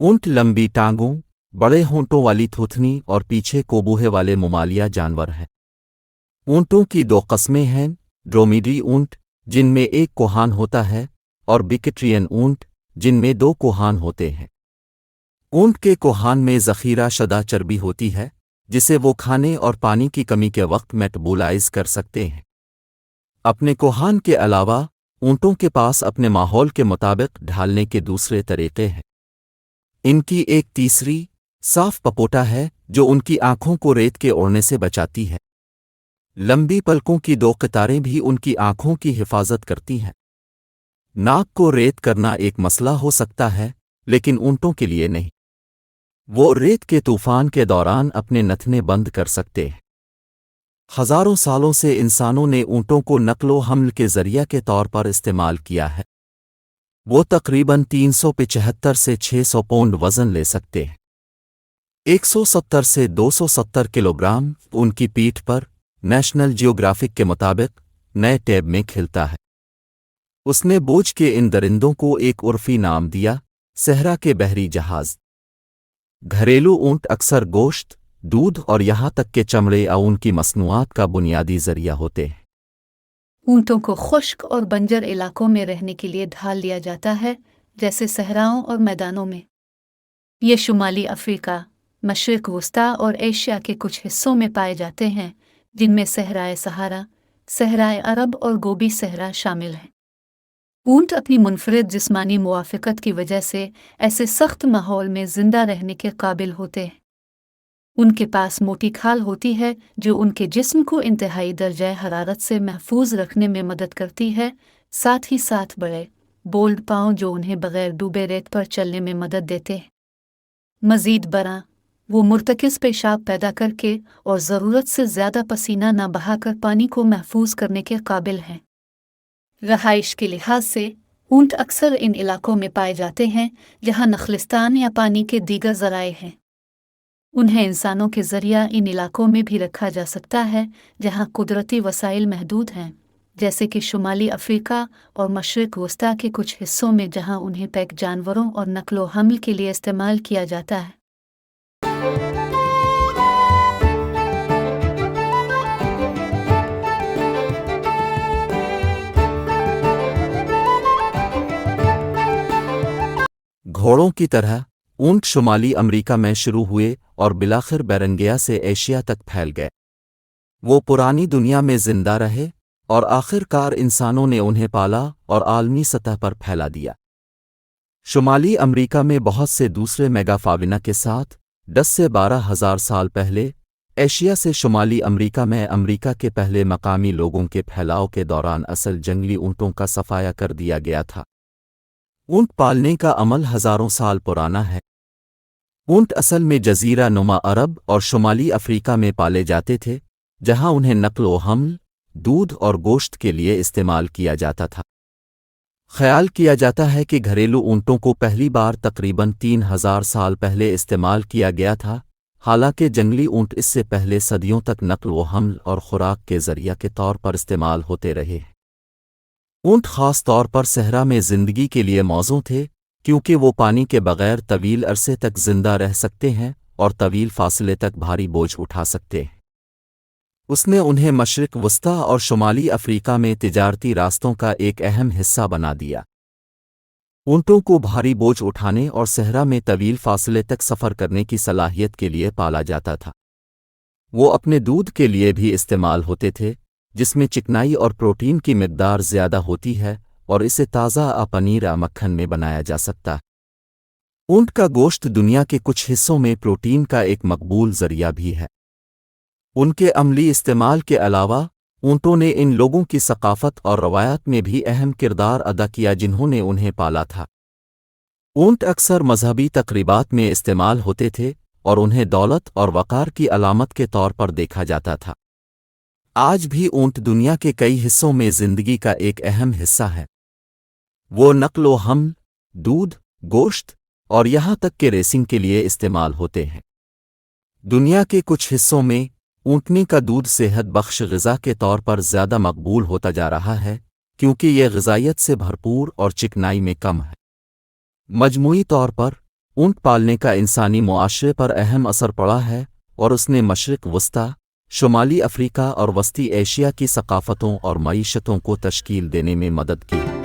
ऊंट लंबी टांगों, बड़े होंठों वाली थूथनी और पीछे कोबूहे वाले मुमालिया जानवर है। ऊंटों की दो कस्में हैं, ड्रोमीडी ऊंट जिनमें एक कोहान होता है और बिकेट्रियन ऊंट जिनमें दो कोहान होते हैं। ऊंट के कोहान में ज़ख़ीरा शुदा चर्बी होती है जिसे वो खाने और पानी की कमी के वक्त मेटाबोलाइज कर सकते हैं। अपने कोहान के अलावा ऊंटों के पास अपने माहौल के मुताबिक ढालने के दूसरे तरीक़े हैं। इनकी एक तीसरी साफ पपोटा है जो उनकी आंखों को रेत के उड़ने से बचाती है। लंबी पलकों की दो कतारें भी उनकी आंखों की हिफाजत करती हैं। नाक को रेत करना एक मसला हो सकता है, लेकिन ऊंटों के लिए नहीं। वो रेत के तूफान के दौरान अपने नथने बंद कर सकते हैं। हजारों सालों से इंसानों ने ऊंटों को नक्लो हमल के जरिया के तौर पर इस्तेमाल किया है। वो तकरीबन 375 से 600 पौंड वज़न ले सकते हैं। 170 से 270 किलोग्राम उनकी पीठ पर नेशनल जियोग्राफिक के मुताबिक नए टैब में खिलता है। उसने बोझ के इन दरिंदों को एक उर्फी नाम दिया, सहरा के बहरी जहाज। घरेलू ऊंट अक्सर गोश्त, दूध और यहाँ तक के चमड़े या ऊन की मसनूआत का बुनियादी जरिया होते हैं। ऊंटों को खुश्क और बंजर इलाकों में रहने के लिए ढाल लिया जाता है, जैसे सहराओं और मैदानों में। ये शुमाली अफ्रीका, मशरिक वस्ता और एशिया के कुछ हिस्सों में पाए जाते हैं, जिनमें सहराए सहारा, सहराए अरब और गोबी सहरा शामिल हैं। ऊंट अपनी मुनफरिद जिस्मानी मुआफ़क़त की वजह से ऐसे सख्त माहौल में जिंदा रहने के काबिल होते हैं। उनके पास मोटी खाल होती है जो उनके जिस्म को इंतहाई दर्जा हरारत से महफूज रखने में मदद करती है। साथ ही साथ बड़े बोल्ड पाँव जो उन्हें बगैर डूबे रेत पर चलने में मदद देते हैं। मज़ीद बरा वो मुर्तकिज़ पेशाब पैदा करके और ज़रूरत से ज़्यादा पसीना न बहाकर पानी को महफूज करने के काबिल हैं। रहाइश के लिहाज से ऊंट अक्सर इन इलाकों में पाए जाते हैं जहाँ नखलिस्तान या पानी के दीगर ज़राए हैं। उन्हें इंसानों के ज़रिया इन इलाकों में भी रखा जा सकता है जहाँ कुदरती वसाइल महदूद हैं, जैसे कि शुमाली अफ्रीका और मशरिक वस्ता के कुछ हिस्सों में जहाँ उन्हें पैक जानवरों और नक्लो हमल के लिए इस्तेमाल किया जाता है। घोड़ों की तरह ऊंट शुमाली अमेरिका में शुरू हुए और बिलाखिर बेरंगिया से एशिया तक फैल गए। वो पुरानी दुनिया में जिंदा रहे और आखिरकार इंसानों ने उन्हें पाला और आलमी सतह पर फैला दिया। शुमाली अमेरिका में बहुत से दूसरे मेगाफाविना के साथ 10 से 12 हज़ार साल पहले एशिया से शुमाली अमेरिका में अमेरिका के पहले मकामी लोगों के फैलाव के दौरान असल जंगली ऊंटों का सफाया कर दिया गया था। ऊंट पालने का अमल हजारों साल पुराना है। ऊंट असल में जजीरा नुमा अरब और शुमाली अफ्रीका में पाले जाते थे, जहां उन्हें नक्लो हमल, दूध और गोश्त के लिए इस्तेमाल किया जाता था। ख्याल किया जाता है कि घरेलू ऊंटों को पहली बार तकरीबन 3000 साल पहले इस्तेमाल किया गया था, हालांकि जंगली ऊंट इससे पहले सदियों तक नक्लो हमल और खुराक के जरिया के तौर पर इस्तेमाल होते रहे। ऊंट ख़ास तौर पर सहरा में ज़िंदगी के लिए मौजू थे, क्योंकि वो पानी के बग़ैर तवील अरसे तक ज़िंदा रह सकते हैं और तवील फासले तक भारी बोझ उठा सकते हैं। उसने उन्हें मशरिक वस्ता और शुमाली अफ्रीका में तिजारती रास्तों का एक अहम हिस्सा बना दिया। ऊंटों को भारी बोझ उठाने और सहरा में तवील फासले तक सफ़र करने की सलाहियत के लिए पाला जाता था। वो अपने दूध के लिए भी इस्तेमाल होते थे, जिसमें चिकनाई और प्रोटीन की मिक़दार ज़्यादा होती है और इसे ताज़ा पनीर या मक्खन में बनाया जा सकता है। ऊंट का गोश्त दुनिया के कुछ हिस्सों में प्रोटीन का एक मकबूल ज़रिया भी है। उनके अमली इस्तेमाल के अलावा ऊंटों ने इन लोगों की सकाफ़त और रवायत में भी अहम किरदार अदा किया जिन्होंने उन्हें पाला था। ऊंट अक्सर मजहबी तक़रीबात में इस्तेमाल होते थे और उन्हें दौलत और वक़ार की अलामत के तौर पर देखा जाता था। आज भी ऊंट दुनिया के कई हिस्सों में ज़िंदगी का एक अहम हिस्सा है। वो नक्लो हमल, दूध, गोश्त और यहाँ तक के रेसिंग के लिए इस्तेमाल होते हैं। दुनिया के कुछ हिस्सों में ऊँटनी का दूध सेहत बख्श ग़िज़ा के तौर पर ज़्यादा मकबूल होता जा रहा है, क्योंकि यह ग़िज़ाइयत से भरपूर और चिकनाई में कम है। मजमूई तौर पर اونٹ پالنے کا انسانی معاشرے پر اہم اثر پڑا ہے اور اس نے مشرق وسطی، شمالی افریقہ اور وسطی ایشیا کی ثقافتوں اور معیشتوں کو تشکیل دینے میں مدد کی۔